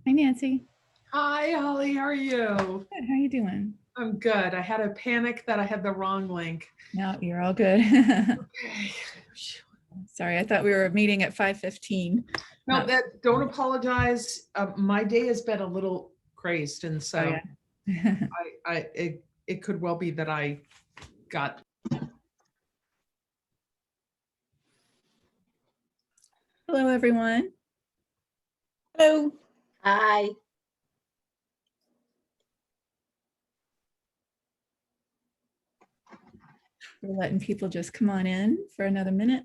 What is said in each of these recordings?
Hi, Nancy. Hi, Holly. How are you? Good. How you doing? I'm good. I had a panic that I had the wrong link. No, you're all good. Okay. Sorry, I thought we were meeting at 5:15. No, don't apologize. My day has been a little crazed, and Oh so yeah. it could well be that I got. Hello, everyone. Hello. Hi. We're letting people just come on in for another minute.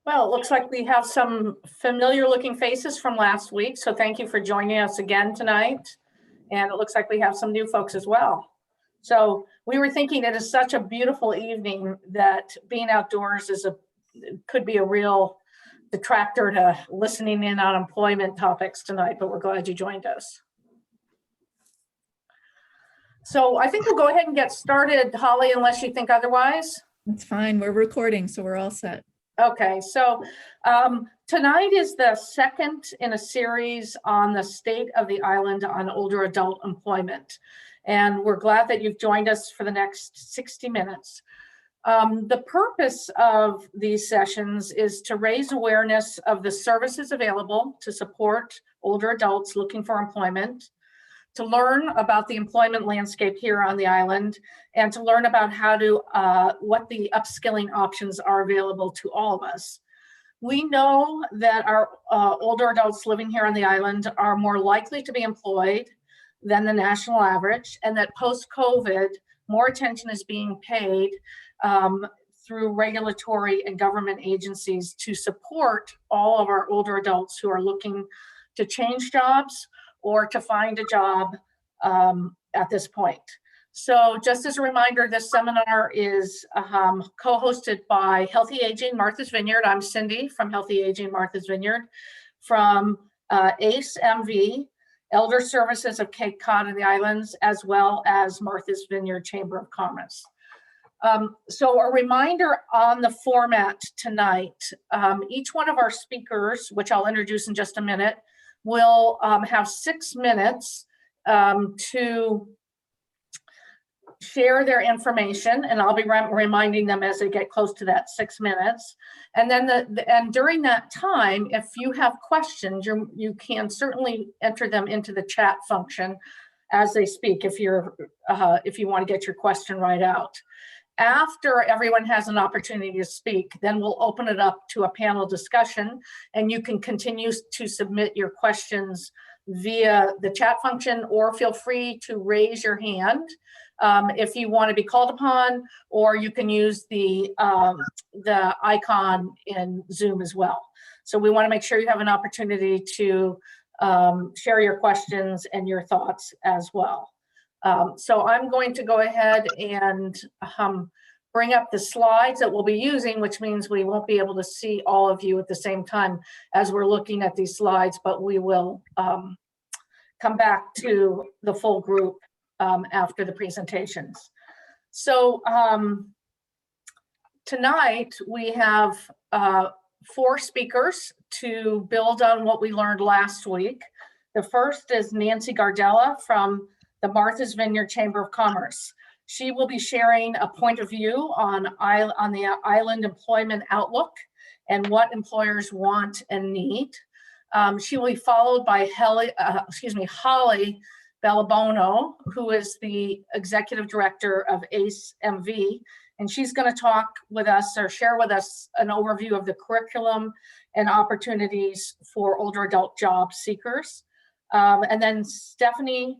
Well, it looks like we have some familiar looking faces from last week, so thank you for joining us again tonight. And it looks like we have some new folks as well. So we were thinking it is such a beautiful evening that being outdoors could be a real detractor to listening in on employment topics tonight, but we're glad you joined us. So I think we'll go ahead and get started, Holly, unless you think otherwise. That's fine. We're recording, so we're all set. Okay, so tonight is the second in a series on the state of the island on older adult employment. And we're glad that you've joined us for the next 60 minutes. The purpose of these sessions is to raise awareness of the services available to support older adults looking for employment, to learn about the employment landscape here on the island, and to learn about what the upskilling options are available to all of us. We know that our older adults living here on the island are more likely to be employed than the national average, and that post-COVID, more attention is being paid through regulatory and government agencies to support all of our older adults who are looking to change jobs or to find a job at this point. So just as a reminder, this seminar is co-hosted by Healthy Aging Martha's Vineyard. I'm Cindy from Healthy Aging Martha's Vineyard, from ACE MV, Elder Services of Cape Cod and the Islands, as well as Martha's Vineyard Chamber of Commerce. So a reminder on the format tonight, each one of our speakers, which I'll introduce in just a minute, will have 6 minutes to share their information, and I'll be reminding them as they get close to that 6 minutes. And then and during that time, if you have questions, you can certainly enter them into the chat function as they speak if you want to get your question right out. After everyone has an opportunity to speak, then we'll open it up to a panel discussion, and you can continue to submit your questions via the chat function, or feel free to raise your hand if you want to be called upon, or you can use the icon in Zoom as well. So we want to make sure you have an opportunity to share your questions and your thoughts as well. So I'm going to go ahead and bring up the slides that we'll be using, which means we won't be able to see all of you at the same time as we're looking at these slides, but we will come back to the full group after the presentations. So tonight we have 4 speakers to build on what we learned last week. The first is Nancy Gardella from the Martha's Vineyard Chamber of Commerce. She will be sharing a point of view on the island employment outlook and what employers want and need. She will be followed by Holly Bellabono, who is the Executive Director of ACE MV, and she's going to talk with us or share with us an overview of the curriculum and opportunities for older adult job seekers. And then Stephanie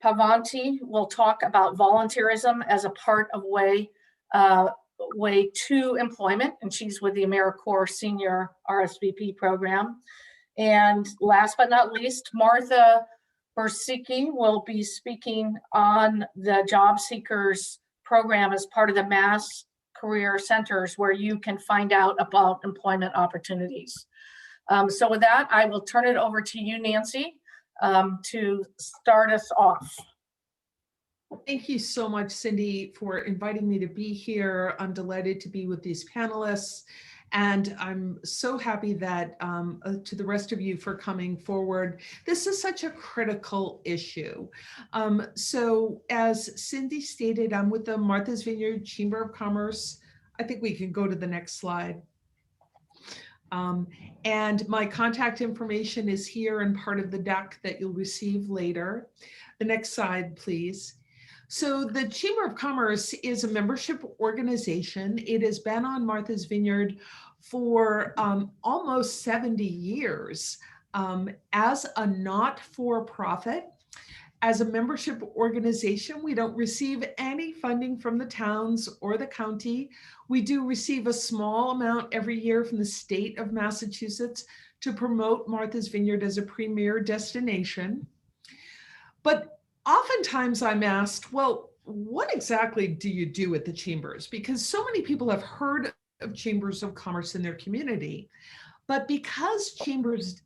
Pavanti will talk about volunteerism as a part of way to employment, and she's with the AmeriCorps Senior RSVP program. And last but not least, Martha Bursicki will be speaking on the Job Seekers program as part of the Mass Career Centers, where you can find out about employment opportunities. So with that, I will turn it over to you, Nancy, to start us off. Thank you so much, Cindy, for inviting me to be here. I'm delighted to be with these panelists. And I'm so happy that to the rest of you for coming forward. This is such a critical issue. So as Cindy stated, I'm with the Martha's Vineyard Chamber of Commerce. I think we can go to the next slide. And my contact information is here and part of the deck that you'll receive later. The next slide, please. So the Chamber of Commerce is a membership organization. It has been on Martha's Vineyard for almost 70 years as a not-for-profit. As a membership organization, we don't receive any funding from the towns or the county. We do receive a small amount every year from the state of Massachusetts to promote Martha's Vineyard as a premier destination. But oftentimes I'm asked, well, what exactly do you do at the chambers? Because so many people have heard of chambers of commerce in their community, but because chambers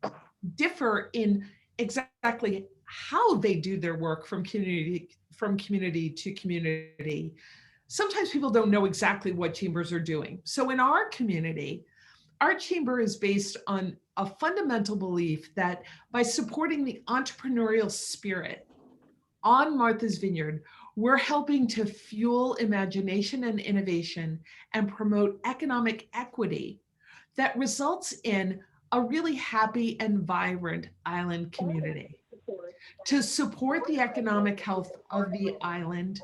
differ in exactly how they do their work from community to community, sometimes people don't know exactly what chambers are doing. So in our community, our chamber is based on a fundamental belief that by supporting the entrepreneurial spirit on Martha's Vineyard, we're helping to fuel imagination and innovation and promote economic equity that results in a really happy and vibrant island community. To support the economic health of the island,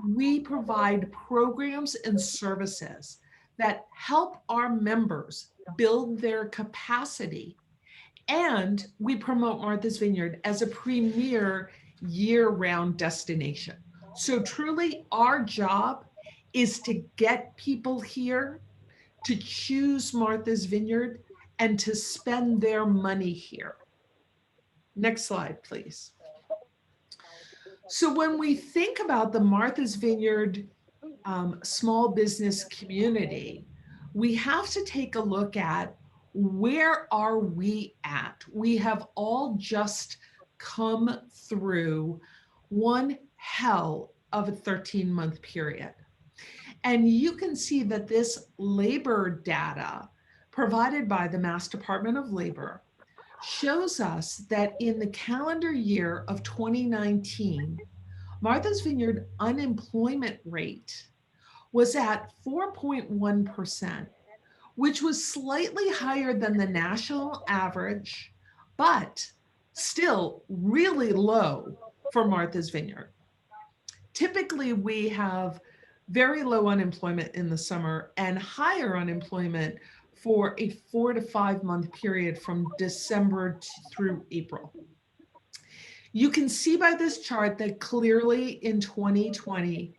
we provide programs and services that help our members build their capacity, and we promote Martha's Vineyard as a premier year-round destination. So truly our job is to get people here to choose Martha's Vineyard and to spend their money here. Next slide, please. So when we think about the Martha's Vineyard small business community, we have to take a look at where are we at? We have all just come through one hell of a 13-month period. And you can see that this labor data provided by the Mass Department of Labor shows us that in the calendar year of 2019, Martha's Vineyard unemployment rate was at 4.1%, which was slightly higher than the national average, but still really low for Martha's Vineyard. Typically, we have very low unemployment in the summer and higher unemployment for a 4 to 5 month period from December through April. You can see by this chart that clearly in 2020,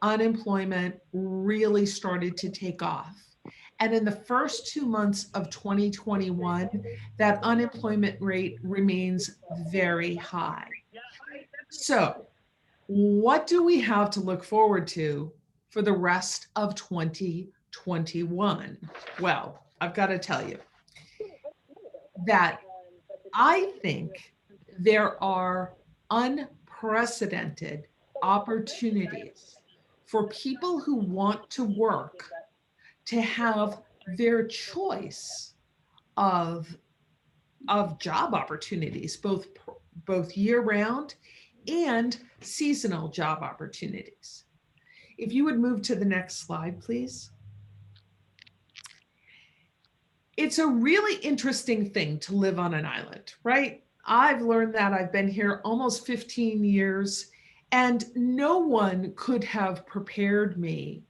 unemployment really started to take off. And in the first 2 months of 2021, that unemployment rate remains very high. So what do we have to look forward to for the rest of 2021? Well, I've got to tell you that I think there are unprecedented opportunities for people who want to work to have their choice of job opportunities, both year-round and seasonal job opportunities. If you would move to the next slide, please. It's a really interesting thing to live on an island, right? I've learned that. I've been here almost 15 years, and no one could have prepared me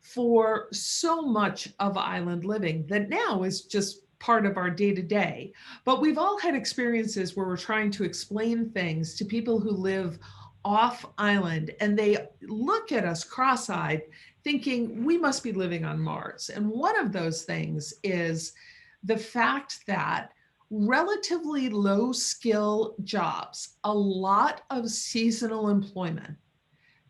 for so much of island living that now is just part of our day-to-day. But we've all had experiences where we're trying to explain things to people who live off island, and they look at us cross-eyed thinking we must be living on Mars. And one of those things is the fact that relatively low skill jobs, a lot of seasonal employment,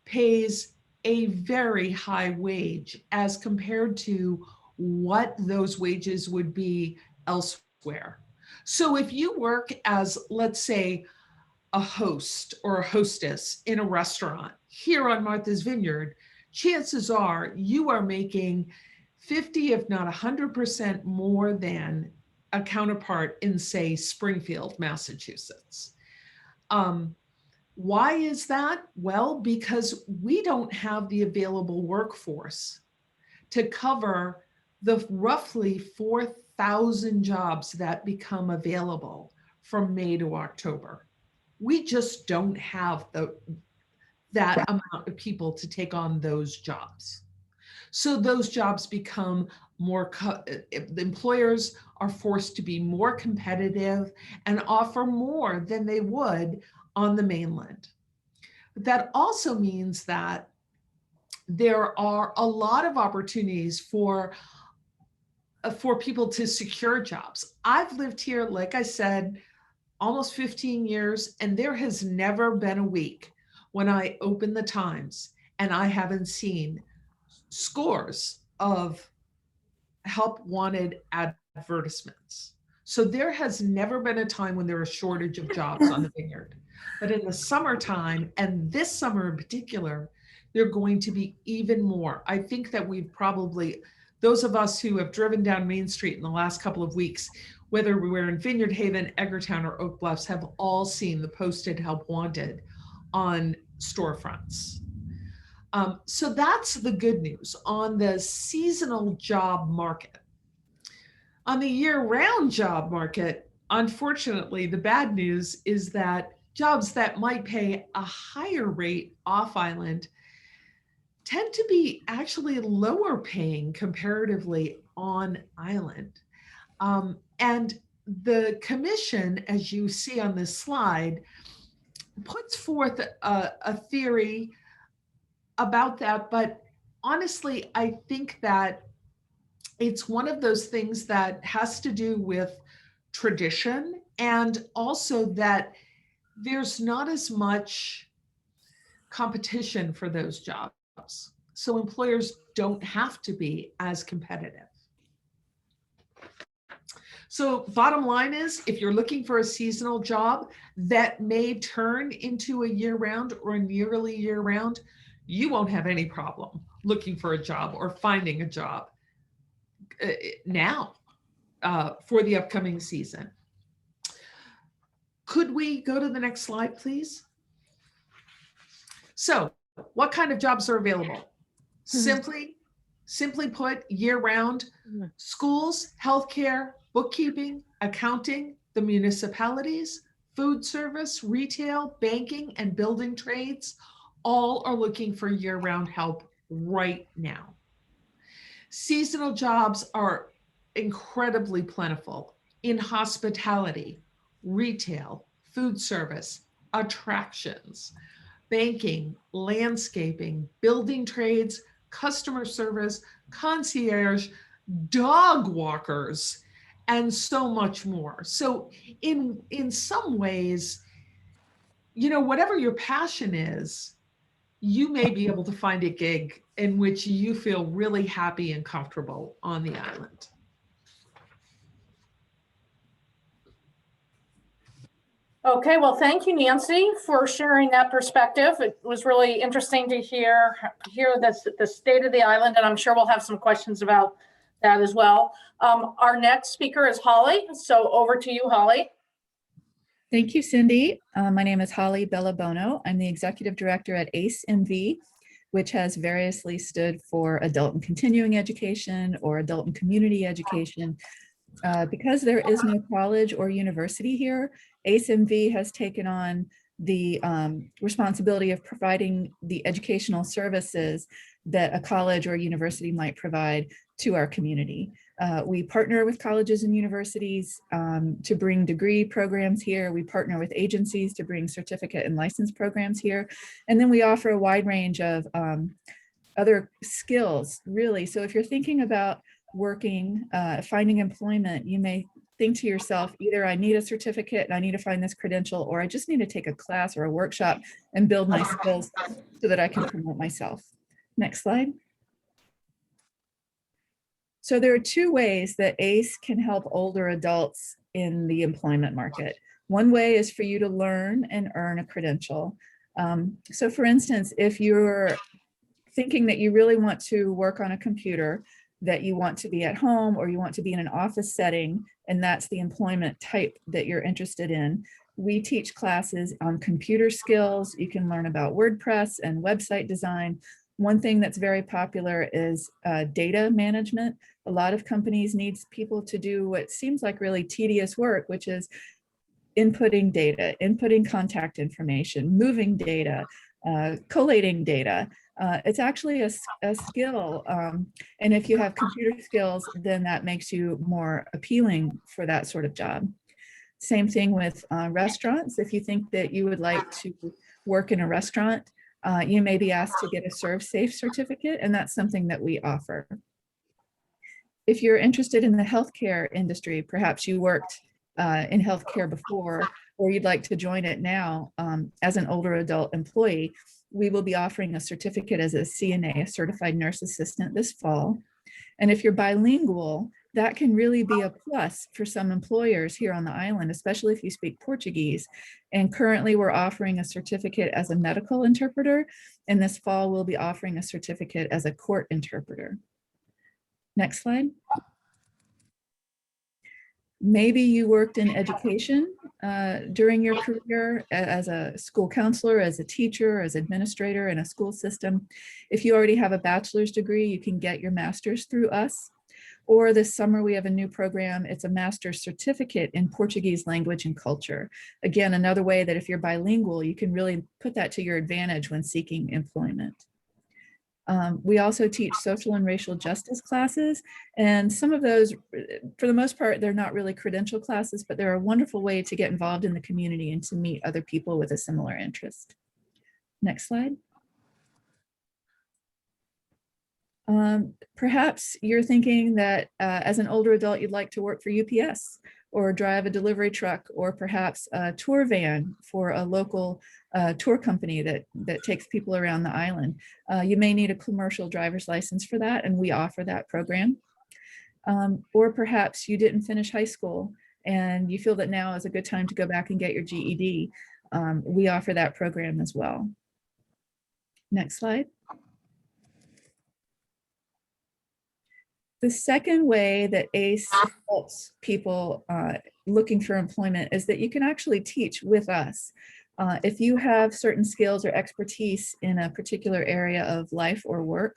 pays a very high wage as compared to what those wages would be elsewhere. So if you work as, let's say, a host or a hostess in a restaurant here on Martha's Vineyard, chances are you are making 50, if not 100% more than a counterpart in, say, Springfield, Massachusetts. Why is that? Well, because we don't have the available workforce to cover the roughly 4,000 jobs that become available from May to October. We just don't have that amount of people to take on those jobs. So those jobs become more, the employers are forced to be more competitive and offer more than they would on the mainland. But that also means that there are a lot of opportunities for people to secure jobs. I've lived here, like I said, almost 15 years, and there has never been a week when I open the Times and I haven't seen scores of help wanted advertisements. So there has never been a time when there was a shortage of jobs on the Vineyard. But in the summertime, and this summer in particular, they're going to be even more. I think that we've probably, those of us who have driven down Main Street in the last couple of weeks, whether we're in Vineyard Haven, Eggertown, or Oak Bluffs, have all seen the posted help wanted on storefronts. So that's the good news on the seasonal job market. On the year-round job market, unfortunately, the bad news is that jobs that might pay a higher rate off-island tend to be actually lower paying comparatively on island. And the commission, as you see on this slide, puts forth a theory about that. But honestly, I think that it's one of those things that has to do with tradition, and also that there's not as much competition for those jobs. So employers don't have to be as competitive. So bottom line is, if you're looking for a seasonal job that may turn into a year-round or a nearly year-round, you won't have any problem looking for a job or finding a job now for the upcoming season. Could we go to the next slide, please? So what kind of jobs are available? Simply put, year-round: schools, healthcare, bookkeeping, accounting, the municipalities, food service, retail, banking, and building trades, all are looking for year-round help right now. Seasonal jobs are incredibly plentiful in hospitality, retail, food service, attractions, banking, landscaping, building trades, customer service, concierge, dog walkers, and so much more. So in some ways, you know, whatever your passion is, you may be able to find a gig in which you feel really happy and comfortable on the island. Okay, well, thank you, Nancy, for sharing that perspective. It was really interesting to hear the state of the island, and I'm sure we'll have some questions about that as well. Our next speaker is Holly, so over to you, Holly. Thank you, Cindy. My name is Holly Bellabono. I'm the Executive Director at ACE-MV, which has variously stood for Adult and Continuing Education or Adult and Community Education. Because there is no college or university here, ACE-MV has taken on the responsibility of providing the educational services that a college or university might provide to our community. We partner with colleges and universities to bring degree programs here. We partner with agencies to bring certificate and license programs here. And then we offer a wide range of other skills, really. So if you're thinking about working, finding employment, you may think to yourself, either I need a certificate and I need to find this credential, or I just need to take a class or a workshop and build my skills so that I can promote myself. Next slide. So there are two ways that ACE can help older adults in the employment market. One way is for you to learn and earn a credential. So for instance, if you're thinking that you really want to work on a computer, that you want to be at home or you want to be in an office setting, and that's the employment type that you're interested in, we teach classes on computer skills. You can learn about WordPress and website design. One thing that's very popular is data management. A lot of companies need people to do what seems like really tedious work, which is inputting data, inputting contact information, moving data, collating data. It's actually a skill. And if you have computer skills, then that makes you more appealing for that sort of job. Same thing with restaurants. If you think that you would like to work in a restaurant, you may be asked to get a ServSafe certificate, and that's something that we offer. If you're interested in the healthcare industry, perhaps you worked in healthcare before, or you'd like to join it now as an older adult employee, we will be offering a certificate as a CNA, a certified nurse assistant, this fall. And if you're bilingual, that can really be a plus for some employers here on the island, especially if you speak Portuguese. And currently we're offering a certificate as a medical interpreter, and this fall we'll be offering a certificate as a court interpreter. Next slide. Maybe you worked in education during your career as a school counselor, as a teacher, as administrator in a school system. If you already have a bachelor's degree, you can get your master's through us. Or this summer, we have a new program. It's a master's certificate in Portuguese language and culture. Again, another way that if you're bilingual, you can really put that to your advantage when seeking employment. We also teach social and racial justice classes, and some of those, for the most part, they're not really credential classes, but they're a wonderful way to get involved in the community and to meet other people with a similar interest. Next slide. Perhaps you're thinking that as an older adult, you'd like to work for UPS or drive a delivery truck, or perhaps a tour van for a local tour company that takes people around the island. You may need a commercial driver's license for that, and we offer that program. Or perhaps you didn't finish high school and you feel that now is a good time to go back and get your GED. We offer that program as well. Next slide. The second way that ACE helps people looking for employment is that you can actually teach with us. If you have certain skills or expertise in a particular area of life or work,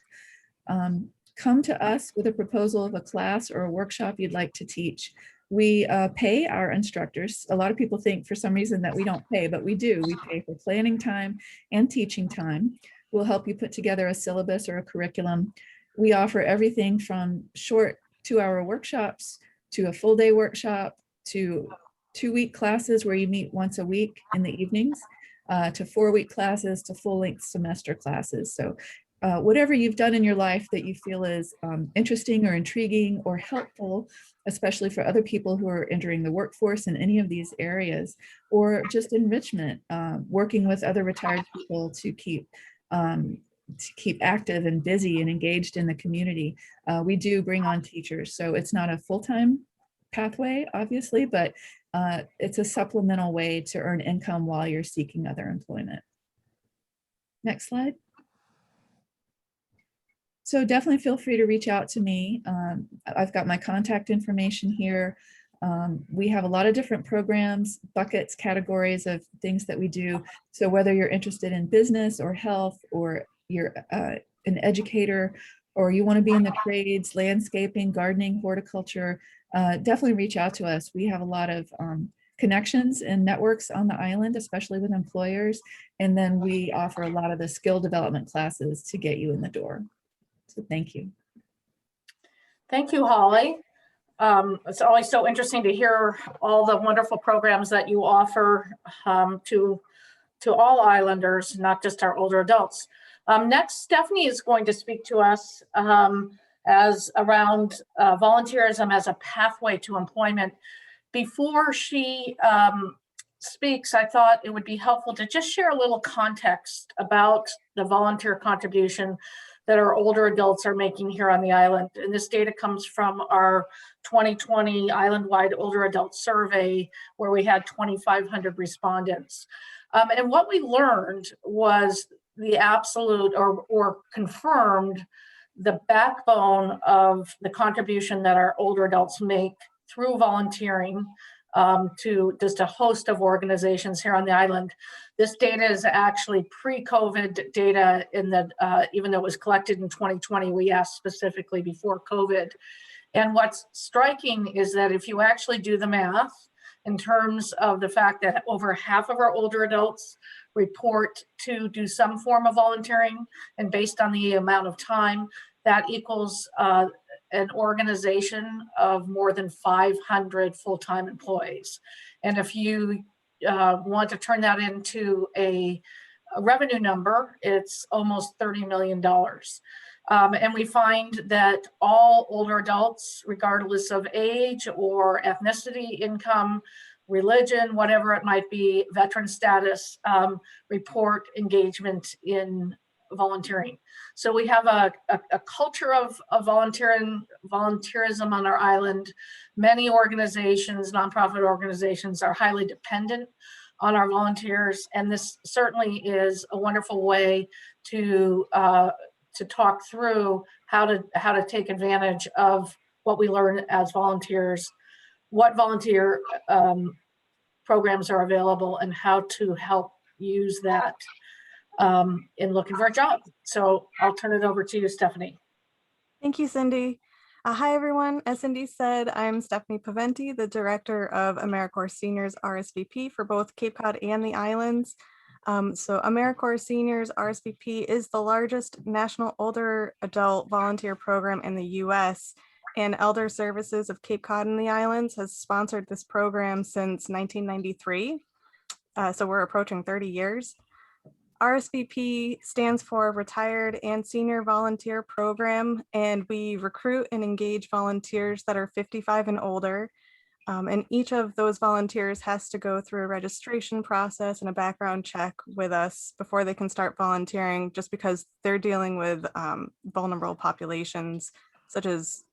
come to us with a proposal of a class or a workshop you'd like to teach. We pay our instructors. A lot of people think for some reason that we don't pay, but we do. We pay for planning time and teaching time. We'll help you put together a syllabus or a curriculum. We offer everything from short 2-hour workshops to a full day workshop to 2-week classes where you meet once a week in the evenings, to 4-week classes to full-length semester classes. So whatever you've done in your life that you feel is interesting or intriguing or helpful, especially for other people who are entering the workforce in any of these areas, or just enrichment, working with other retired people to keep active and busy and engaged in the community. We do bring on teachers, so it's not a full-time pathway, obviously, but it's a supplemental way to earn income while you're seeking other employment. Next slide. So definitely feel free to reach out to me. I've got my contact information here. We have a lot of different programs, buckets, categories of things that we do. So whether you're interested in business or health, or you're an educator, or you want to be in the trades, landscaping, gardening, horticulture, definitely reach out to us. We have a lot of connections and networks on the island, especially with employers. And then we offer a lot of the skill development classes to get you in the door. So thank you. Thank you, Holly. It's always so interesting to hear all the wonderful programs that you offer to all islanders, not just our older adults. Next, Stephanie is going to speak to us as around volunteerism as a pathway to employment. Before she speaks, I thought it would be helpful to just share a little context about the volunteer contribution that our older adults are making here on the island. And this data comes from our 2020 island-wide older adult survey, where we had 2,500 respondents. And what we learned was the absolute or confirmed the backbone of the contribution that our older adults make through volunteering to just a host of organizations here on the island. This data is actually pre-COVID data in the, even though it was collected in 2020, we asked specifically before COVID. And what's striking is that if you actually do the math in terms of the fact that over half of our older adults report to do some form of volunteering, and based on the amount of time, that equals an organization of more than 500 full-time employees. And if you want to turn that into a revenue number, it's almost $30 million. And we find that all older adults, regardless of age or ethnicity, income, religion, whatever it might be, veteran status, report engagement in volunteering. So we have a culture of volunteerism on our island. Many organizations, nonprofit organizations, are highly dependent on our volunteers, and this certainly is a wonderful way to talk through how to take advantage of what we learn as volunteers, what volunteer programs are available, and how to help use that in looking for a job. So I'll turn it over to you, Stephanie. Thank you, Cindy. Hi, everyone. As Cindy said, I'm Stephanie Paventi, the Director of AmeriCorps Seniors RSVP for both Cape Cod and the islands. So AmeriCorps Seniors RSVP is the largest national older adult volunteer program in the US, and Elder Services of Cape Cod and the islands has sponsored this program since 1993. So we're approaching 30 years. RSVP stands for Retired and Senior Volunteer Program, and we recruit and engage volunteers that are 55 and older. And each of those volunteers has to go through a registration process and a background check with us before they can start volunteering, just because they're dealing with vulnerable populations, such as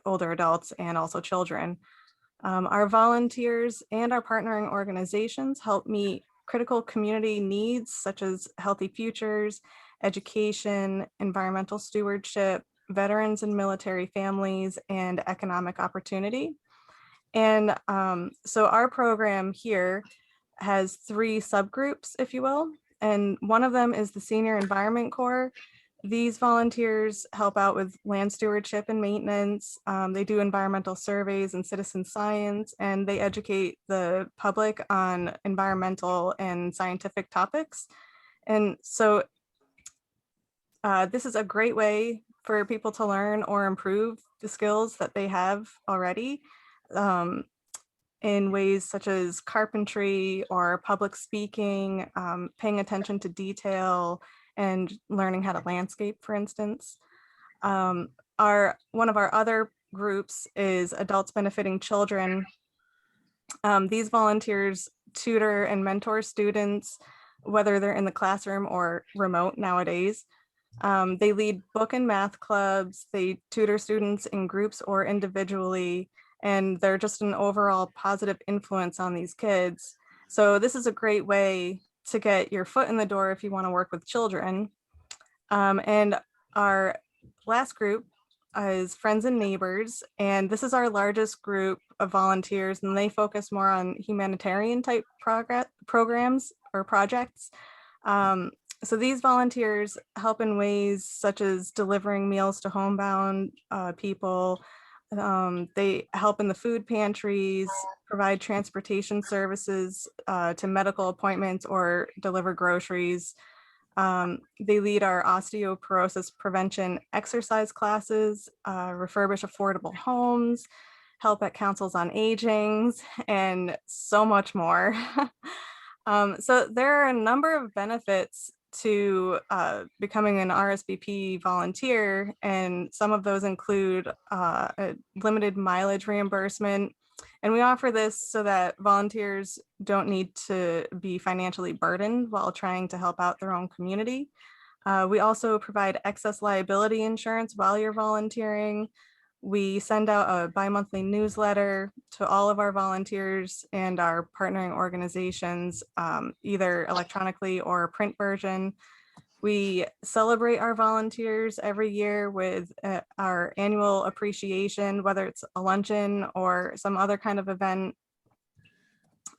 older adults and also children. Our volunteers and our partnering organizations help meet critical community needs such as healthy futures, education, environmental stewardship, veterans and military families, and economic opportunity. And so our program here has 3 subgroups, if you will, and one of them is the Senior Environment Corps. These volunteers help out with land stewardship and maintenance. They do environmental surveys and citizen science, and they educate the public on environmental and scientific topics. And so this is a great way for people to learn or improve the skills that they have already in ways such as carpentry or public speaking, paying attention to detail, and learning how to landscape, for instance. One of our other groups is Adults Benefiting Children. These volunteers tutor and mentor students, whether they're in the classroom or remote nowadays. They lead book and math clubs, they tutor students in groups or individually, and they're just an overall positive influence on these kids. So this is a great way to get your foot in the door if you want to work with children. And our last group is Friends and Neighbors, and this is our largest group of volunteers, and they focus more on humanitarian type programs or projects. So these volunteers help in ways such as delivering meals to homebound people. They help in the food pantries, provide transportation services to medical appointments, or deliver groceries. They lead our osteoporosis prevention exercise classes, refurbish affordable homes, help at councils on aging, and so much more. So there are a number of benefits to becoming an RSVP volunteer, and some of those include a limited mileage reimbursement, And we offer this so that volunteers don't need to be financially burdened while trying to help out their own community. We also provide excess liability insurance while you're volunteering. We send out a bi-monthly newsletter to all of our volunteers and our partnering organizations, either electronically or a print version. We celebrate our volunteers every year with our annual appreciation, whether it's a luncheon or some other kind of event.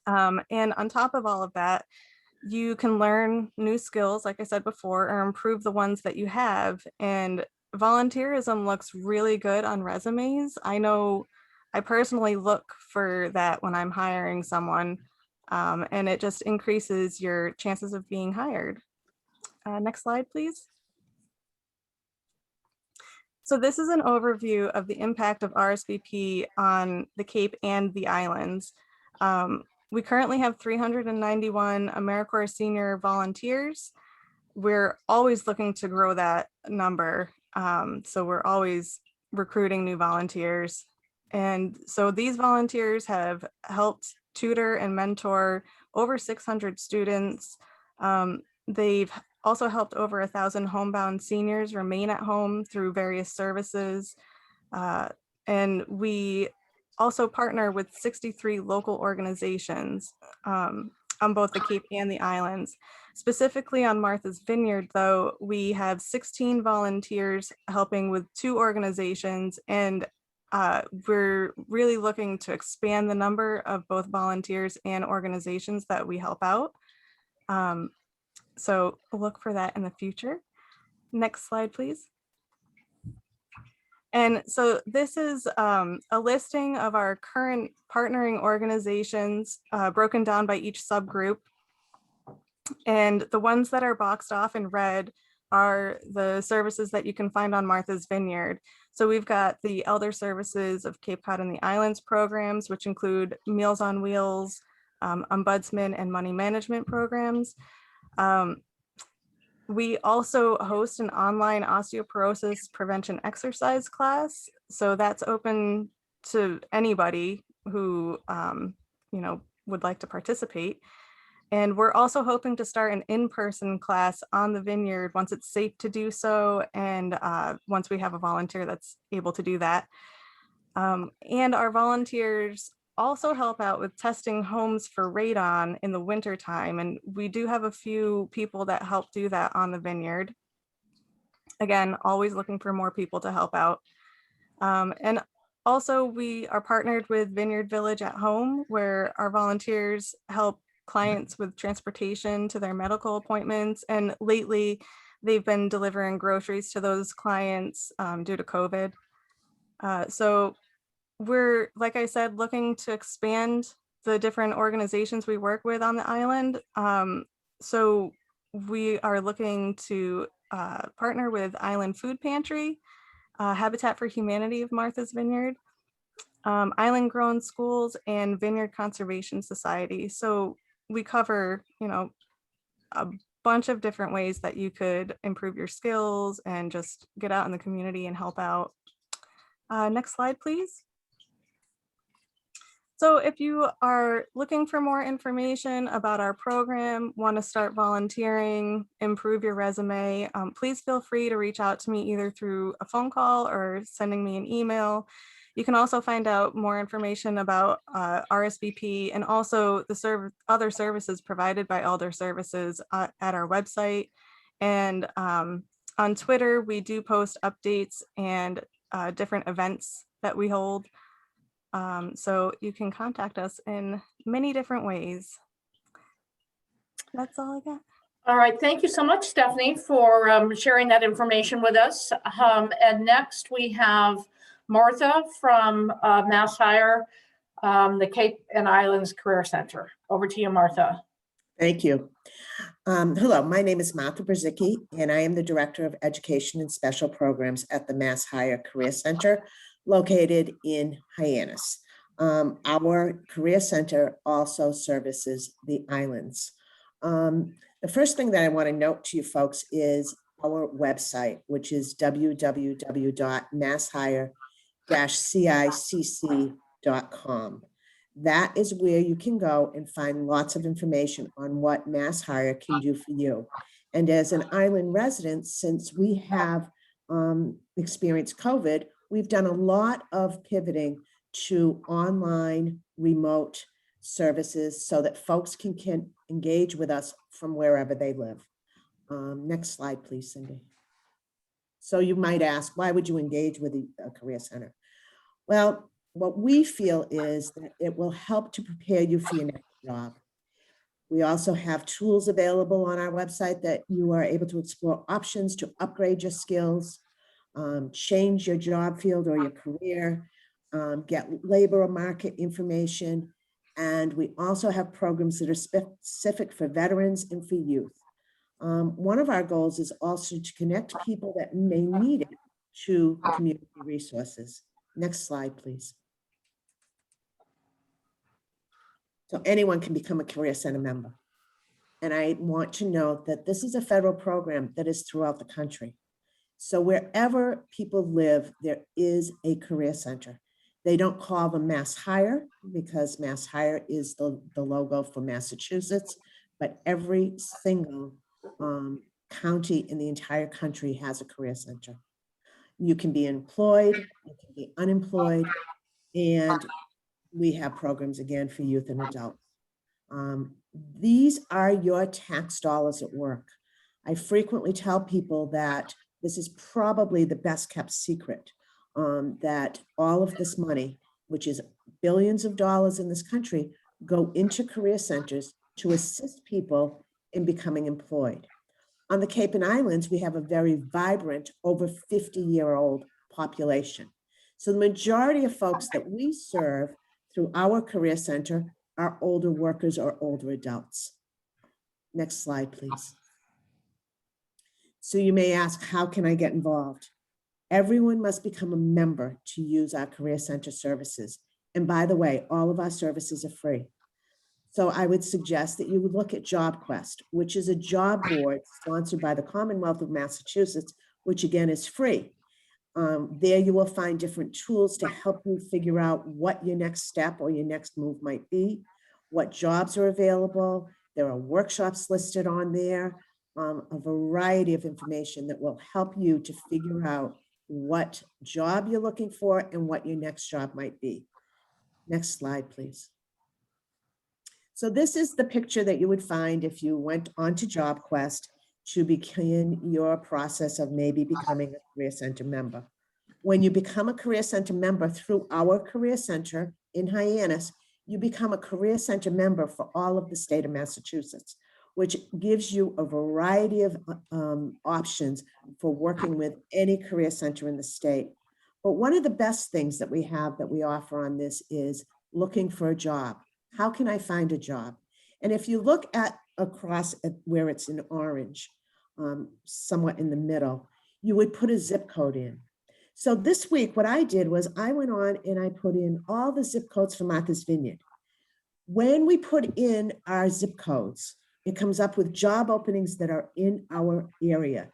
And on top of all of that, you can learn new skills, like I said before, or improve the ones that you have. And volunteerism looks really good on resumes. I know I personally look for that when I'm hiring someone, and it just increases your chances of being hired. Next slide, please. So this is an overview of the impact of RSVP on the Cape and the islands. We currently have 391 AmeriCorps senior volunteers. We're always looking to grow that number. So we're always recruiting new volunteers. And so these volunteers have helped tutor and mentor over 600 students. They've also helped over 1,000 homebound seniors remain at home through various services. And we also partner with 63 local organizations on both the Cape and the islands. Specifically on Martha's Vineyard, though, we have 16 volunteers helping with 2 organizations, and we're really looking to expand the number of both volunteers and organizations that we help out. So look for that in the future. Next slide, please. And so this is a listing of our current partnering organizations broken down by each subgroup. And the ones that are boxed off in red are the services that you can find on Martha's Vineyard. So we've got the Elder Services of Cape Cod and the Islands programs, which include Meals on Wheels, Ombudsman, and money management programs. We also host an online osteoporosis prevention exercise class. So that's open to anybody who would like to participate. And we're also hoping to start an in-person class on the Vineyard once it's safe to do so, and once we have a volunteer that's able to do that. And our volunteers also help out with testing homes for radon in the winter time. And we do have a few people that help do that on the Vineyard. Again, always looking for more people to help out. And also we are partnered with Vineyard Village at Home, where our volunteers help clients with transportation to their medical appointments. And lately they've been delivering groceries to those clients due to COVID. So we're, like I said, looking to expand the different organizations we work with on the island. So we are looking to partner with Island Food Pantry, Habitat for Humanity of Martha's Vineyard, Island Grown Schools, and Vineyard Conservation Society. So we cover, a bunch of different ways that you could improve your skills and just get out in the community and help out. Next slide, please. So if you are looking for more information about our program, want to start volunteering, improve your resume, please feel free to reach out to me either through a phone call or sending me an email. You can also find out more information about RSVP and also the other services provided by Elder Services at our website. And on Twitter, we do post updates and different events that we hold. So you can contact us in many different ways. That's all I got. All right, thank you so much, Stephanie, for sharing that information with us. And next we have Martha from Mass Hire, the Cape and Islands Career Center. Over to you, Martha. Thank you. Hello, my name is Martha Brzezicki, and I am the Director of Education and Special Programs at the Mass Hire Career Center, located in Hyannis. Our Career Center also services the islands. The first thing that I want to note to you folks is our website, which is www.masshire-cicc.com. That is where you can go and find lots of information on what Mass Hire can do for you. And as an island resident, since we have experienced COVID, we've done a lot of pivoting to online remote services so that folks can engage with us from wherever they live. Next slide, please, Cindy. So you might ask, why would you engage with a career center? Well, what we feel is that it will help to prepare you for your next job. We also have tools available on our website that you are able to explore options to upgrade your skills, change your job field or your career, get labor market information. And we also have programs that are specific for veterans and for youth. One of our goals is also to connect people that may need it to community resources. Next slide, please. So anyone can become a Career Center member. And I want to note that this is a federal program that is throughout the country. So wherever people live, there is a Career Center. They don't call them Mass Hire because Mass Hire is the logo for Massachusetts, but every single county in the entire country has a Career Center. You can be employed, you can be unemployed, and we have programs again for youth and adults. These are your tax dollars at work. I frequently tell people that this is probably the best kept secret, that all of this money, which is billions of dollars in this country, go into career centers to assist people in becoming employed. On the Cape and Islands, we have a very vibrant, over 50-year-old population. So the majority of folks that we serve through our career center are older workers or older adults. Next slide, please. So you may ask, how can I get involved? Everyone must become a member to use our career center services. And by the way, all of our services are free. So I would suggest that you would look at JobQuest, which is a job board sponsored by the Commonwealth of Massachusetts, which again is free. There you will find different tools to help you figure out what your next step or your next move might be, what jobs are available. There are workshops listed on there, a variety of information that will help you to figure out what job you're looking for and what your next job might be. Next slide, please. So this is the picture that you would find if you went onto JobQuest to begin your process of maybe becoming a Career Center member. When you become a Career Center member through our Career Center in Hyannis, you become a Career Center member for all of the state of Massachusetts, which gives you a variety of options for working with any career center in the state. But one of the best things that we have that we offer on this is looking for a job. How can I find a job? And if you look at across at where it's in orange, somewhat in the middle, you would put a zip code in. So this week, what I did was I went on and I put in all the zip codes for Martha's Vineyard. When we put in our zip codes, it comes up with job openings that are in our area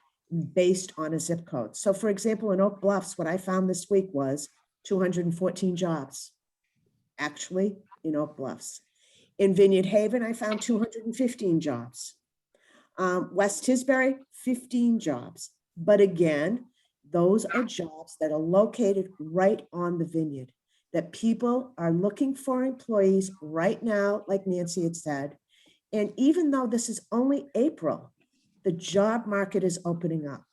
based on a zip code. So for example, in Oak Bluffs, what I found this week was 214 jobs, actually in Oak Bluffs. In Vineyard Haven, I found 215 jobs. West Tisbury, 15 jobs. But again, those are jobs that are located right on the vineyard, that people are looking for employees right now, like Nancy had said. And even though this is only April, the job market is opening up.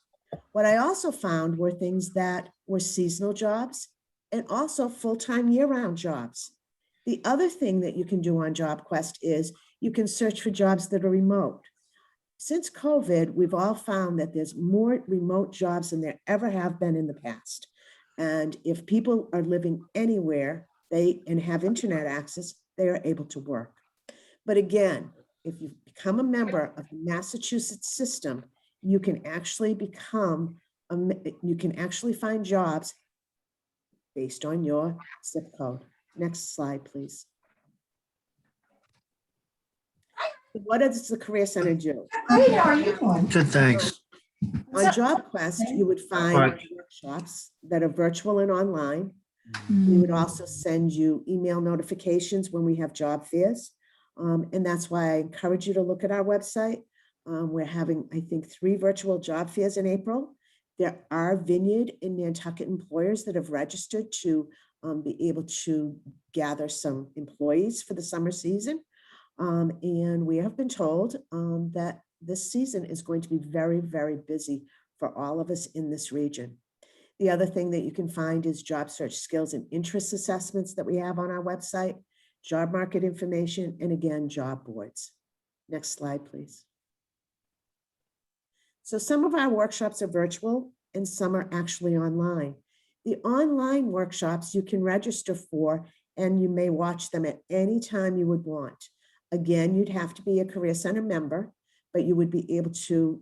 What I also found were things that were seasonal jobs and also full-time year-round jobs. The other thing that you can do on JobQuest is you can search for jobs that are remote. Since COVID, we've all found that there's more remote jobs than there ever have been in the past. And if people are living anywhere and have internet access, they are able to work. But again, if you become a member of the Massachusetts system, you can actually find jobs based on your zip code. Next slide, please. What does the Career Center do? Hey, how are you doing? Good, thanks. On JobQuest, you would find workshops that are virtual and online. We would also send you email notifications when we have job fairs. And that's why I encourage you to look at our website. We're having, I think, 3 virtual job fairs in April. There are Vineyard and Nantucket employers that have registered to be able to gather some employees for the summer season. And we have been told that this season is going to be very, very busy for all of us in this region. The other thing that you can find is job search skills and interest assessments that we have on our website, job market information, and again, job boards. Next slide, please. So some of our workshops are virtual and some are actually online. The online workshops you can register for, and you may watch them at any time you would want. Again, you'd have to be a Career Center member, but you would be able to,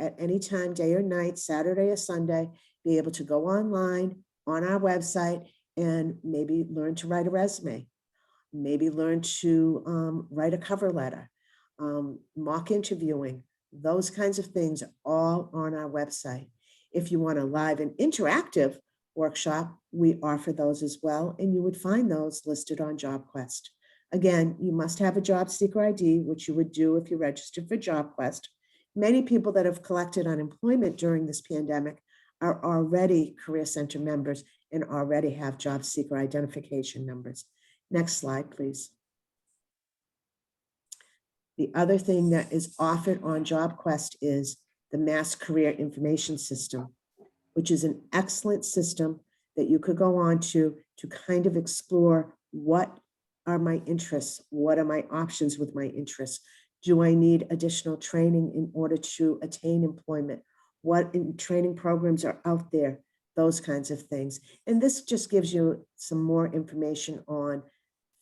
at any time, day or night, Saturday or Sunday, be able to go online on our website and maybe learn to write a resume, maybe learn to write a cover letter, mock interviewing, those kinds of things are all on our website. If you want a live and interactive workshop, we offer those as well, and you would find those listed on JobQuest. Again, you must have a job seeker ID, which you would do if you registered for JobQuest. Many people that have collected unemployment during this pandemic are already Career Center members and already have job seeker identification numbers. Next slide, please. The other thing that is offered on JobQuest is the Mass Career Information System, which is an excellent system that you could go on to kind of explore what are my interests, what are my options with my interests. Do I need additional training in order to attain employment? What training programs are out there? Those kinds of things. And this just gives you some more information on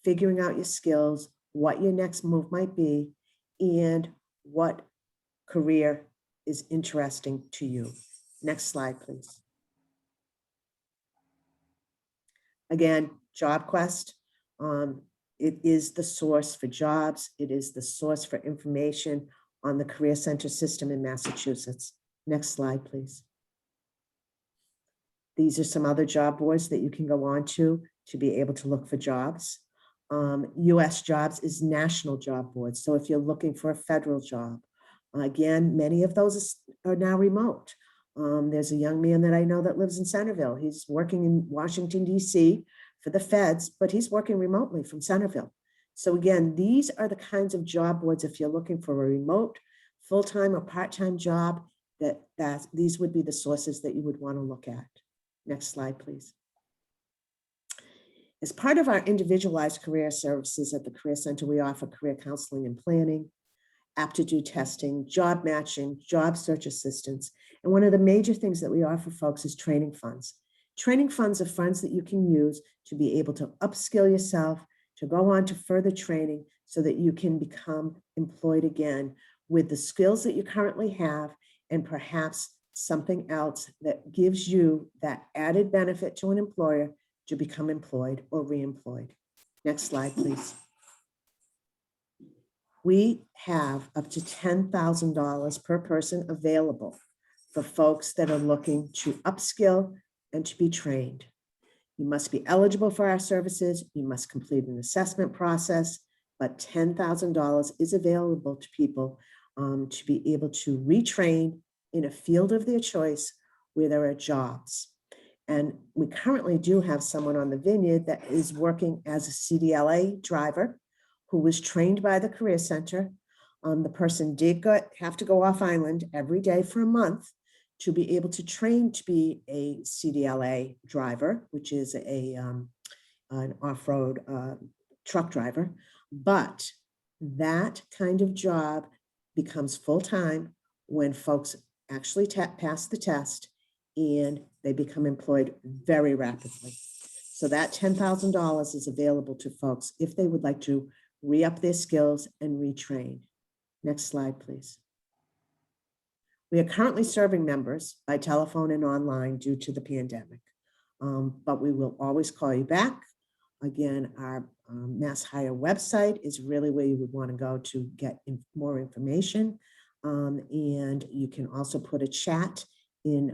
figuring out your skills, what your next move might be, and what career is interesting to you. Next slide, please. Again, JobQuest, it is the source for jobs. It is the source for information on the Career Center system in Massachusetts. Next slide, please. These are some other job boards that you can go on to be able to look for jobs. US Jobs is national job boards. So if you're looking for a federal job, again, many of those are now remote. There's a young man that I know that lives in Centerville. He's working in Washington, DC for the feds, but he's working remotely from Centerville. So again, these are the kinds of job boards, if you're looking for a remote, full-time or part-time job, that these would be the sources that you would want to look at. Next slide, please. As part of our individualized career services at the Career Center, we offer career counseling and planning, aptitude testing, job matching, job search assistance. And one of the major things that we offer folks is training funds. Training funds are funds that you can use to be able to upskill yourself, to go on to further training so that you can become employed again with the skills that you currently have and perhaps something else that gives you that added benefit to an employer to become employed or reemployed. Next slide, please. We have up to $10,000 per person available for folks that are looking to upskill and to be trained. You must be eligible for our services. You must complete an assessment process, but $10,000 is available to people to be able to retrain in a field of their choice where there are jobs. And we currently do have someone on the Vineyard that is working as a CDLA driver who was trained by the Career Center. The person did have to go off island every day for a month to be able to train to be a CDLA driver, which is an off-road truck driver. But that kind of job becomes full-time when folks actually pass the test and they become employed very rapidly. So that $10,000 is available to folks if they would like to re-up their skills and retrain. Next slide, please. We are currently serving members by telephone and online due to the pandemic, but we will always call you back. Again, our Mass Hire website is really where you would want to go to get more information. And you can also put a chat in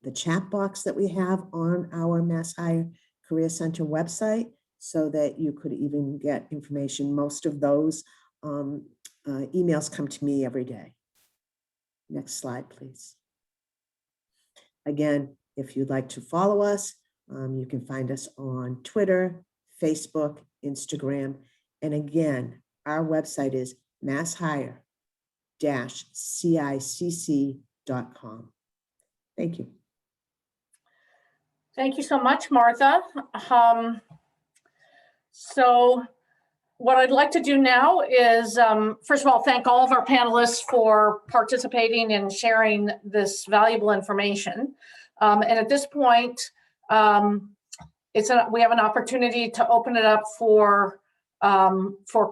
the chat box that we have on our Mass Hire Career Center website so that you could even get information. Most of those emails come to me every day. Next slide, please. Again, if you'd like to follow us, you can find us on Twitter, Facebook, Instagram. And again, our website is masshire-cicc.com. Thank you. Thank you so much, Martha. So what I'd like to do now is, first of all, thank all of our panelists for participating and sharing this valuable information. And at this point, we have an opportunity to open it up for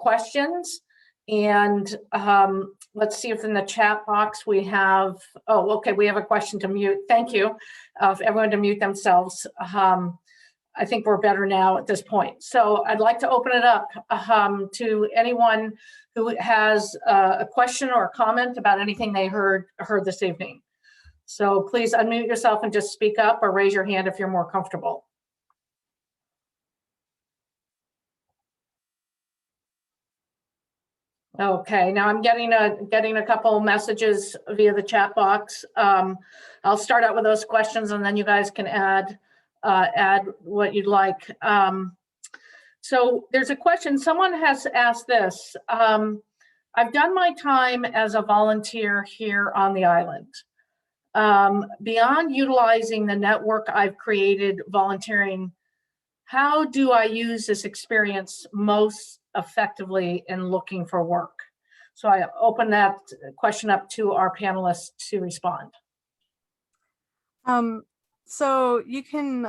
questions. And let's see if in the chat box we have, oh, okay, we have a question to mute. Thank you, for everyone to mute themselves. I think we're better now at this point. So I'd like to open it up to anyone who has a question or a comment about anything they heard this evening. So please unmute yourself and just speak up or raise your hand if you're more comfortable. Okay, now I'm getting a couple messages via the chat box. I'll start out with those questions and then you guys can add what you'd like. So there's a question, someone has asked this. I've done my time as a volunteer here on the island. Beyond utilizing the network I've created volunteering, how do I use this experience most effectively in looking for work? So I open that question up to our panelists to respond. So you can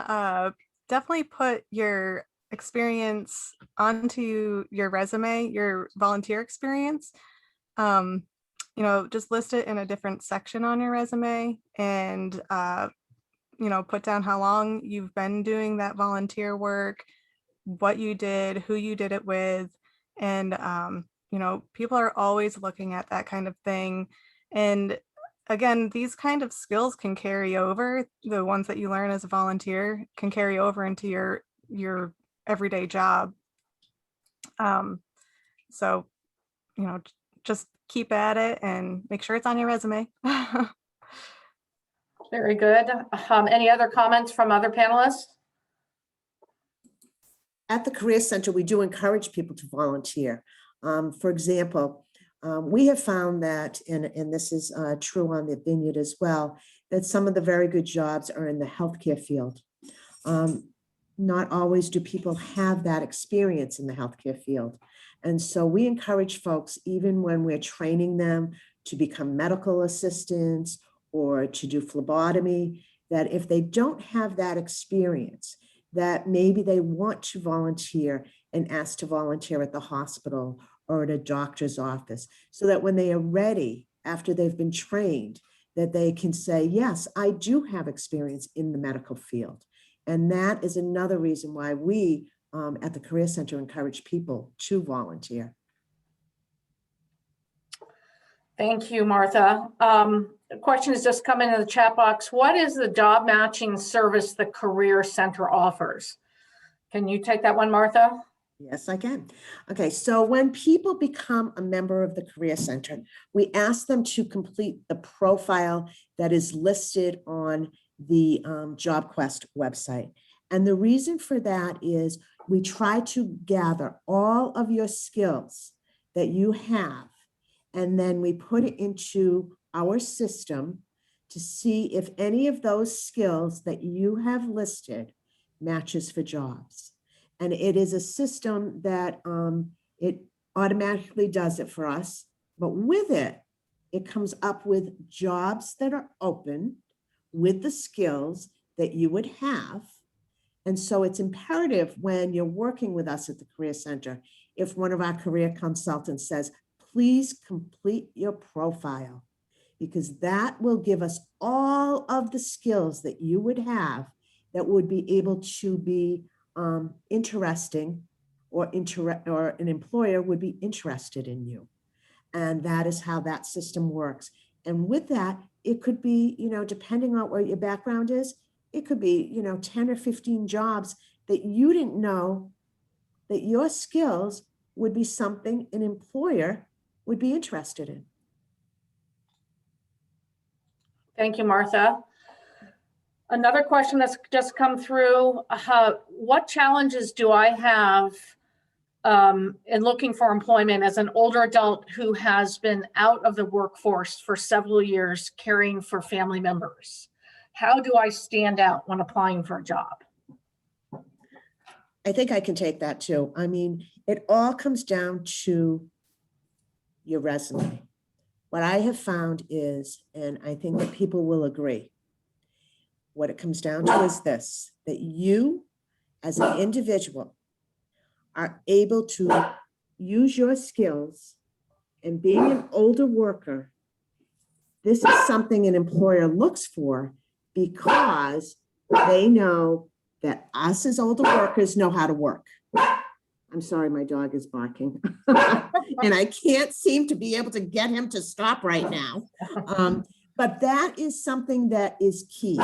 definitely put your experience onto your resume, your volunteer experience. You know, just list it in a different section on your resume and, you know, put down how long you've been doing that volunteer work, what you did, who you did it with. And, you know, people are always looking at that kind of thing. And again, these kind of skills can carry over. The ones that you learn as a volunteer can carry over into your everyday job. So, you know, just keep at it and make sure it's on your resume. Very good. Any other comments from other panelists? At the Career Center, we do encourage people to volunteer. For example, we have found that, and this is true on the Vineyard as well, that some of the very good jobs are in the healthcare field. Not always do people have that experience in the healthcare field. And so we encourage folks, even when we're training them to become medical assistants or to do phlebotomy, that if they don't have that experience, that maybe they want to volunteer and ask to volunteer at the hospital or at a doctor's office, so that when they are ready, after they've been trained, that they can say, yes, I do have experience in the medical field. And that is another reason why we at the Career Center encourage people to volunteer. Thank you, Martha. The question has just come into the chat box. What is the job matching service the Career Center offers? Can you take that one, Martha? Yes, I can. Okay, so when people become a member of the Career Center, we ask them to complete the profile that is listed on the JobQuest website. And the reason for that is we try to gather all of your skills that you have, and then we put it into our system to see if any of those skills that you have listed matches for jobs. And it is a system that it automatically does it for us, but with it, it comes up with jobs that are open with the skills that you would have. And so it's imperative when you're working with us at the Career Center, if one of our career consultants says, please complete your profile, because that will give us all of the skills that you would have that would be able to be interesting, or an employer would be interested in you. And that is how that system works. And with that, it could be, you know, depending on what your background is, it could be, you know, 10 or 15 jobs that you didn't know that your skills would be something an employer would be interested in. Thank you, Martha. Another question that's just come through, what challenges do I have in looking for employment as an older adult who has been out of the workforce for several years caring for family members? How do I stand out when applying for a job? I think I can take that too. I mean, it all comes down to your resume. What I have found is, and I think that people will agree, what it comes down to is this, that you as an individual are able to use your skills, and being an older worker, this is something an employer looks for because they know that us as older workers know how to work. I'm sorry, my dog is barking. And I can't seem to be able to get him to stop right now. But that is something that is key.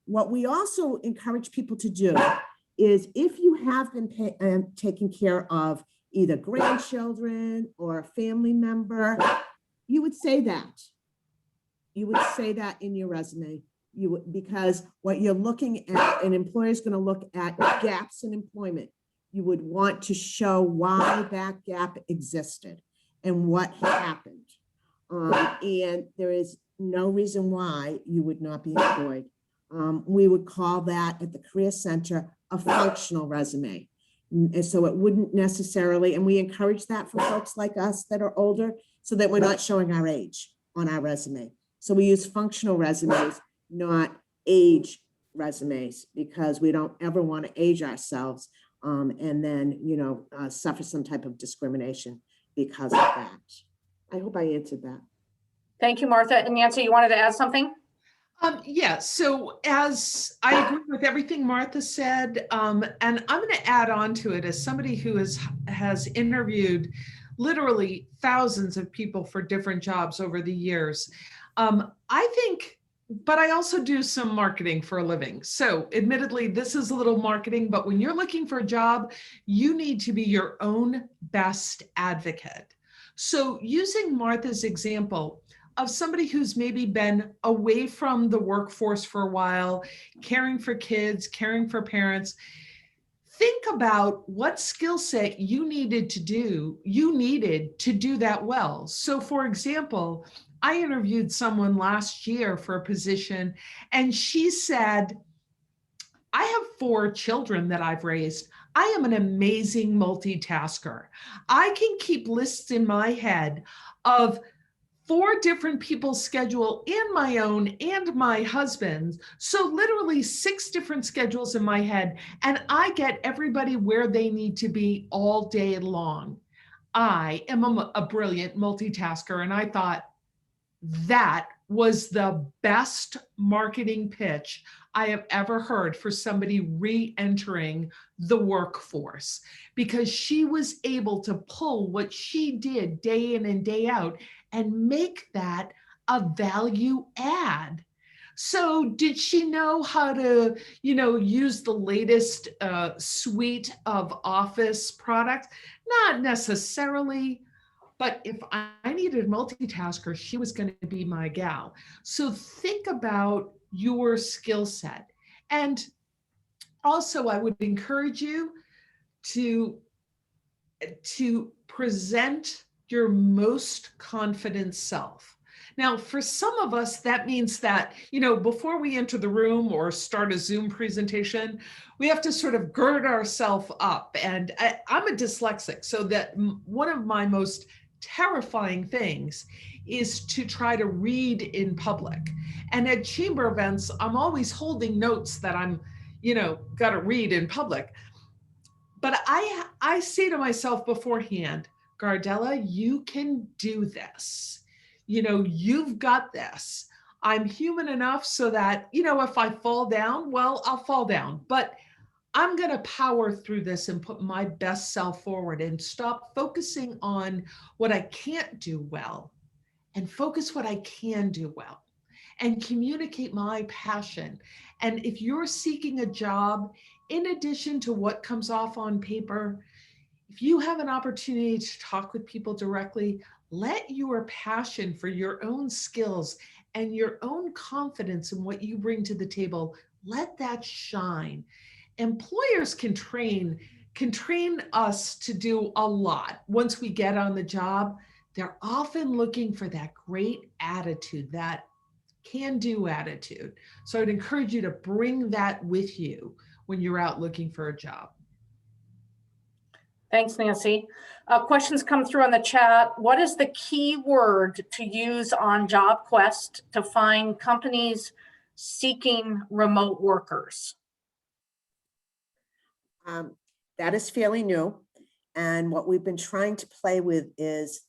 What we also encourage people to do is, if you have been taking care of either grandchildren or a family member, you would say that. You would say that in your resume. Because what you're looking at, an employer is going to look at gaps in employment. You would want to show why that gap existed and what happened. And there is no reason why you would not be employed. We would call that at the Career Center a functional resume. And so it wouldn't necessarily, and we encourage that for folks like us that are older, so that we're not showing our age on our resume. So we use functional resumes, not age resumes, because we don't ever want to age ourselves and then, suffer some type of discrimination because of that. I hope I answered that. Thank you, Martha. And Nancy, you wanted to add something? Yeah, so as I agree with everything Martha said, and I'm going to add on to it as somebody who has interviewed literally thousands of people for different jobs over the years. I think, but I also do some marketing for a living. So admittedly, this is a little marketing, but when you're looking for a job, you need to be your own best advocate. So using Martha's example of somebody who's maybe been away from the workforce for a while, caring for kids, caring for parents, think about what skill set you needed to do that well. So for example, I interviewed someone last year for a position, and she said, I have 4 children that I've raised. I am an amazing multitasker. I can keep lists in my head of 4 different people's schedule and my own and my husband's. So literally 6 different schedules in my head, and I get everybody where they need to be all day long. I am a brilliant multitasker. And I thought that was the best marketing pitch I have ever heard for somebody re-entering the workforce, because she was able to pull what she did day in and day out and make that a value add. So did she know how to, use the latest suite of Office products? Not necessarily. But if I needed a multitasker, she was going to be my gal. So think about your skill set. And also, I would encourage you to present your most confident self. Now, for some of us, that means that, before we enter the room or start a Zoom presentation, we have to sort of gird ourselves up. And I'm a dyslexic, so that one of my most terrifying things is to try to read in public. And at chamber events, I'm always holding notes that I'm, got to read in public. But I say to myself beforehand, Gardella, you can do this. You've got this. I'm human enough so that, if I fall down, well, I'll fall down. But I'm going to power through this and put my best self forward and stop focusing on what I can't do well and focus what I can do well and communicate my passion. And if you're seeking a job in addition to what comes off on paper, if you have an opportunity to talk with people directly, let your passion for your own skills and your own confidence in what you bring to the table, let that shine. Employers can train us to do a lot. Once we get on the job, they're often looking for that great attitude, that can-do attitude. So I'd encourage you to bring that with you when you're out looking for a job. Thanks, Nancy. Questions come through on the chat. What is the key word to use on JobQuest to find companies seeking remote workers? That is fairly new. And what we've been trying to play with is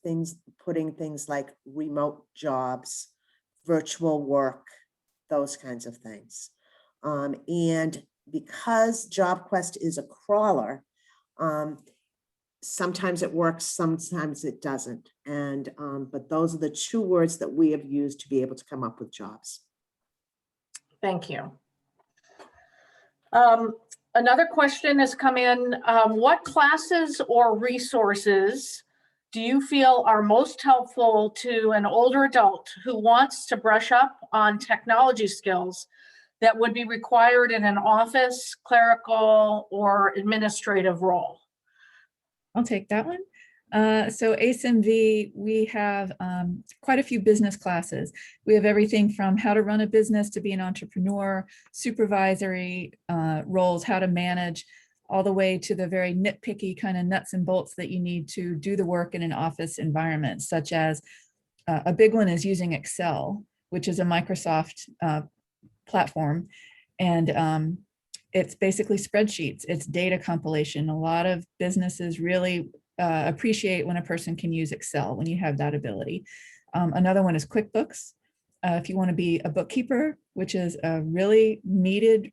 putting things like remote jobs, virtual work, those kinds of things. And because JobQuest is a crawler, sometimes it works, sometimes it doesn't. And but those are the two words that we have used to be able to come up with jobs. Thank you. Another question has come in. What classes or resources do you feel are most helpful to an older adult who wants to brush up on technology skills that would be required in an office, clerical, or administrative role? I'll take that one. So ACE-MV, we have quite a few business classes. We have everything from how to run a business to be an entrepreneur, supervisory roles, how to manage, all the way to the very nitpicky kind of nuts and bolts that you need to do the work in an office environment, such as a big one is using Excel, which is a Microsoft platform. And it's basically spreadsheets, it's data compilation. A lot of businesses really appreciate when a person can use Excel, when you have that ability. Another one is QuickBooks. If you want to be a bookkeeper, which is a really needed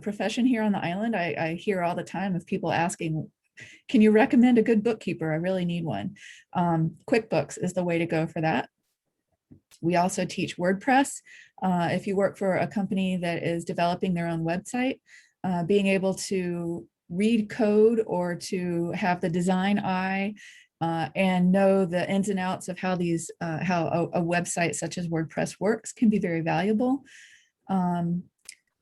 profession here on the island. I hear all the time of people asking, can you recommend a good bookkeeper? I really need one. QuickBooks is the way to go for that. We also teach WordPress. If you work for a company that is developing their own website, being able to read code or to have the design eye and know the ins and outs of how a website such as WordPress works can be very valuable.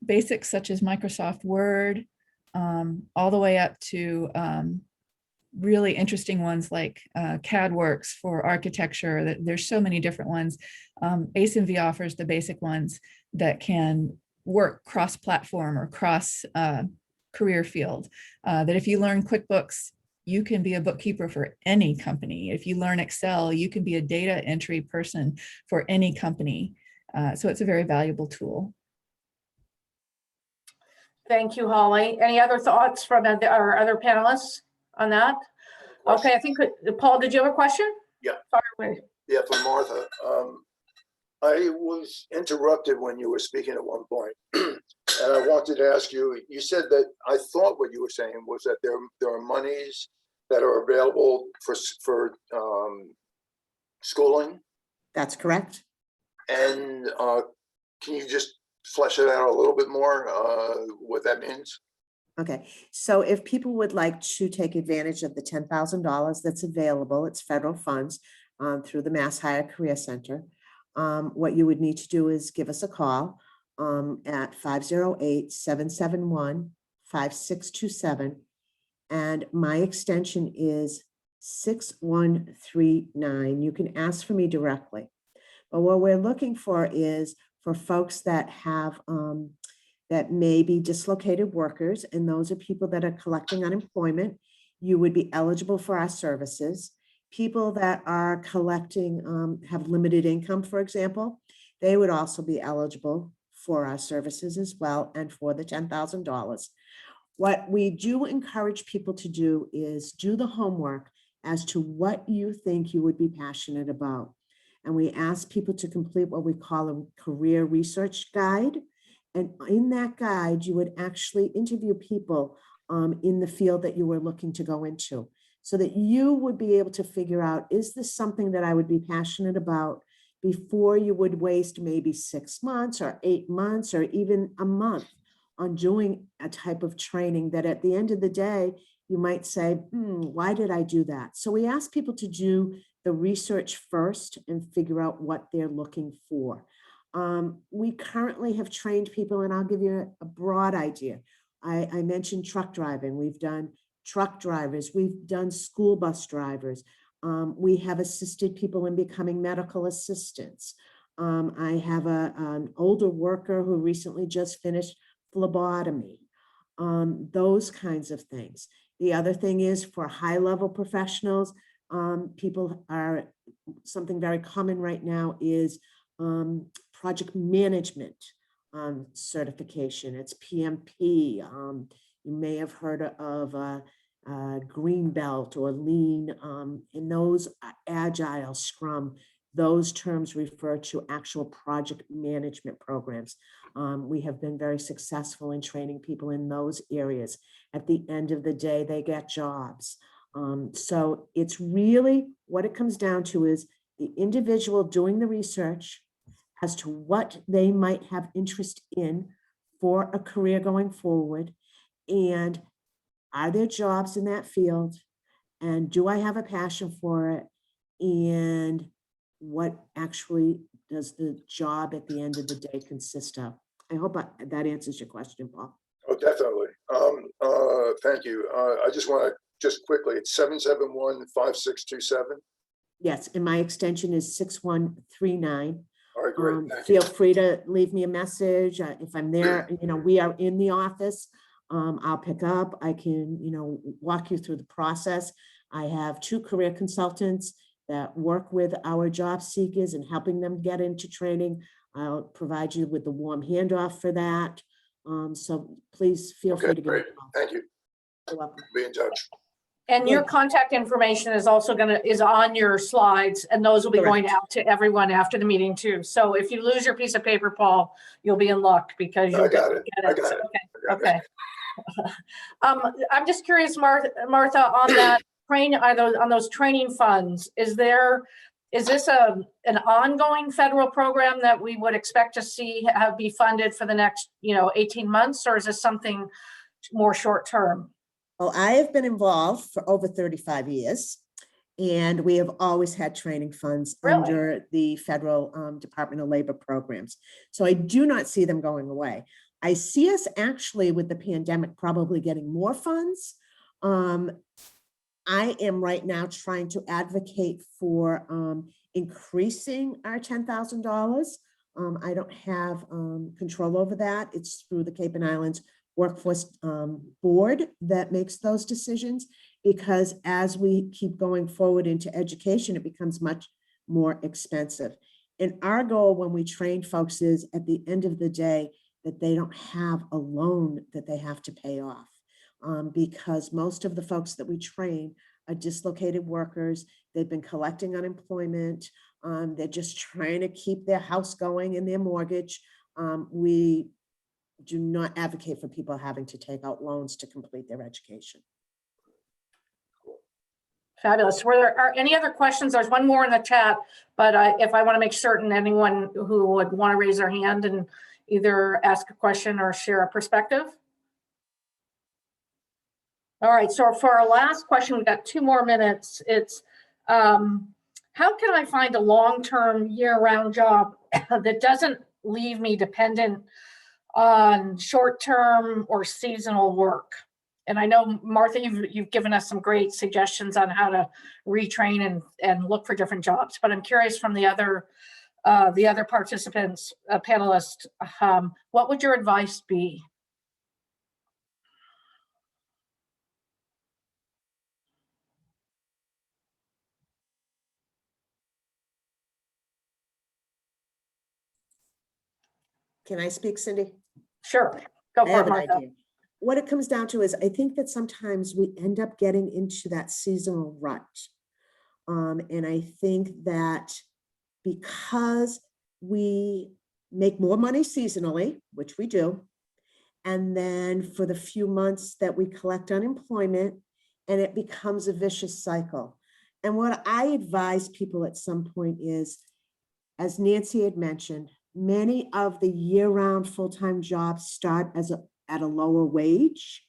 Basics such as Microsoft Word, all the way up to really interesting ones like CADWorks for architecture. There's so many different ones. ACE-MV offers the basic ones that can work cross-platform or cross career field. That if you learn QuickBooks, you can be a bookkeeper for any company. If you learn Excel, you can be a data entry person for any company. So it's a very valuable tool. Thank you, Holly. Any other thoughts from our other panelists on that? Okay, I think, Paul, did you have a question? Yeah. Sorry. Yeah, for Martha. I was interrupted when you were speaking at one point, and I wanted to ask you, you said that, I thought what you were saying was that there are monies that are available for schooling. That's correct. And can you just flesh it out a little bit more, what that means? Okay, so if people would like to take advantage of the $10,000 that's available, it's federal funds through the Mass Higher Career Center. What you would need to do is give us a call at 508-771-5627. And my extension is 6139. You can ask for me directly. But what we're looking for is for folks that have that may be dislocated workers, and those are people that are collecting unemployment. You would be eligible for our services. People that are collecting, have limited income, for example, they would also be eligible for our services as well, and for the $10,000. What we do encourage people to do is do the homework as to what you think you would be passionate about. And we ask people to complete what we call a career research guide. And in that guide, you would actually interview people in the field that you were looking to go into, so that you would be able to figure out, is this something that I would be passionate about, before you would waste maybe 6 months or 8 months or even a month on doing a type of training that at the end of the day, you might say, why did I do that? So we ask people to do the research first and figure out what they're looking for. We currently have trained people, and I'll give you a broad idea. I mentioned truck driving. We've done truck drivers. We've done school bus drivers. We have assisted people in becoming medical assistants. I have an older worker who recently just finished phlebotomy, those kinds of things. The other thing is for high-level professionals, people are, something very common right now is project management certification. It's PMP. You may have heard of Green Belt or Lean, and those Agile, Scrum. Those terms refer to actual project management programs. We have been very successful in training people in those areas. At the end of the day, they get jobs. So it's really what it comes down to is the individual doing the research as to what they might have interest in for a career going forward. And are there jobs in that field? And do I have a passion for it? And what actually does the job at the end of the day consist of? I hope that answers your question, Paul. Oh, definitely. Thank you. I just want to just quickly, it's 771-5627. Yes, and my extension is 6139. All right, great. Thank Feel free to leave me a message. If I'm there, we are in the office. I'll pick up. I can, walk you through the process. I have 2 career consultants that work with our job seekers and helping them get into training. I'll provide you with the warm handoff for that. So please feel free to give me a call. Thank you. You're welcome. Be in touch. And your contact information is also is on your slides, and those will be Correct. going out to everyone after the meeting too. So if you lose your piece of paper, Paul, you'll be in luck because you'll I got it. get I it. got it. Okay. I'm just curious, Martha, on that on those training funds, is this an ongoing federal program that we would expect to see be funded for the next 18 months, or is this something more short term? Well, I have been involved for over 35 years, and we have always had training funds under the federal Department of Labor programs. So I do not see them going away. I see us actually with the pandemic probably getting more funds. I am right now trying to advocate for increasing our $10,000. I don't have control over that. It's through the Cape and Islands Workforce Board that makes those decisions, because as we keep going forward into education, it becomes much more expensive. And our goal when we train folks is at the end of the day that they don't have a loan that they have to pay off, because most of the folks that we train are dislocated workers. They've been collecting unemployment. They're just trying to keep their house going and their mortgage. We do not advocate for people having to take out loans to complete their education. Fabulous. Were there any other questions? There's one more in the chat, but if I want to make certain anyone who would want to raise their hand and either ask a question or share a perspective. All right, so for our last question, we've got 2 more minutes. It's how can I find a long-term year-round job that doesn't leave me dependent on short-term or seasonal work? And I know, Martha, you've given us some great suggestions on how to retrain and look for different jobs, but I'm curious from the other participants, panelists, what would your advice be? Can I speak, Cindy? Sure, go I for have it, an Martha. idea. What it comes down to is I think that sometimes we end up getting into that seasonal rut. And I think that because we make more money seasonally, which we do, and then for the few months that we collect unemployment, and it becomes a vicious cycle. And what I advise people at some point is, as Nancy had mentioned, many of the year-round full-time jobs start as at a lower wage.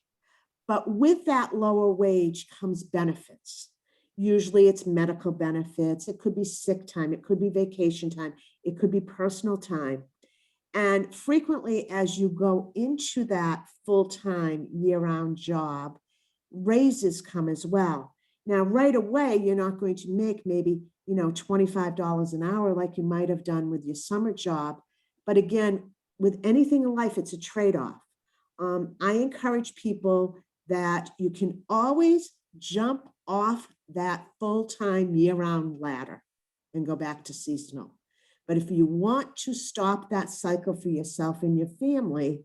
But with that lower wage comes benefits. Usually it's medical benefits. It could be sick time. It could be vacation time. It could be personal time. And frequently, as you go into that full-time year-round job, raises come as well. Now, right away, you're not going to make maybe, $25 an hour like you might have done with your summer job. But again, with anything in life, it's a trade-off. I encourage people that you can always jump off that full-time year-round ladder and go back to seasonal. But if you want to stop that cycle for yourself and your family,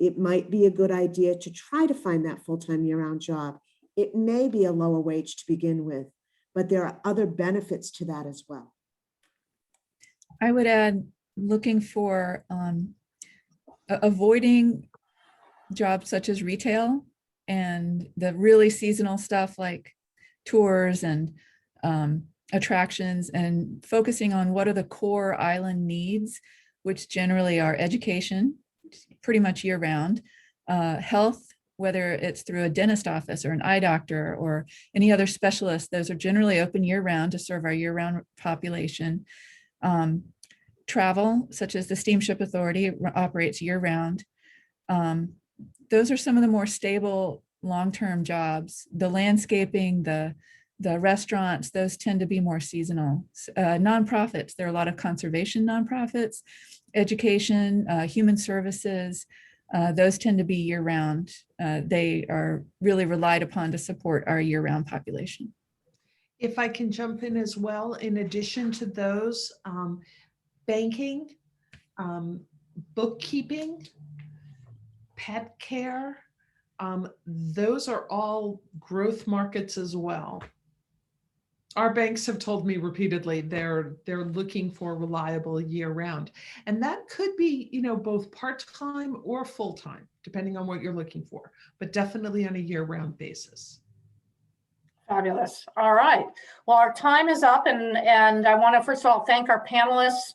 it might be a good idea to try to find that full-time year-round job. It may be a lower wage to begin with, but there are other benefits to that as well. I would add looking for avoiding jobs such as retail and the really seasonal stuff like tours and attractions, and focusing on what are the core island needs, which generally are education, pretty much year round, health, whether it's through a dentist office or an eye doctor or any other specialist. Those are generally open year round to serve our year round population. Travel, such as the Steamship Authority, operates year round. Those are some of the more stable long-term jobs. The landscaping, the restaurants, those tend to be more seasonal. Nonprofits, there are a lot of conservation nonprofits, education, human services, those tend to be year-round. They are really relied upon to support our year-round population. If I can jump in as well, in addition to those, banking, bookkeeping, pet care, those are all growth markets as well. Our banks have told me repeatedly they're looking for reliable year-round, and that could be both part-time or full-time, depending on what you're looking for, but definitely on a year-round basis. Fabulous. All right. Well, our time is up, and I want to first of all thank our panelists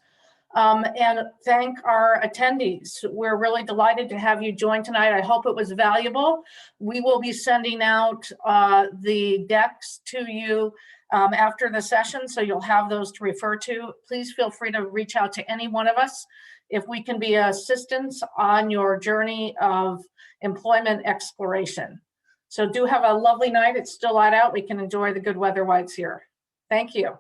and thank our attendees. We're really delighted to have you join tonight. I hope it was valuable. We will be sending out the decks to you after the session, so you'll have those to refer to. Please feel free to reach out to any one of us if we can be assistance on your journey of employment exploration. So do have a lovely night. It's still light out. We can enjoy the good weather while it's here. Thank you.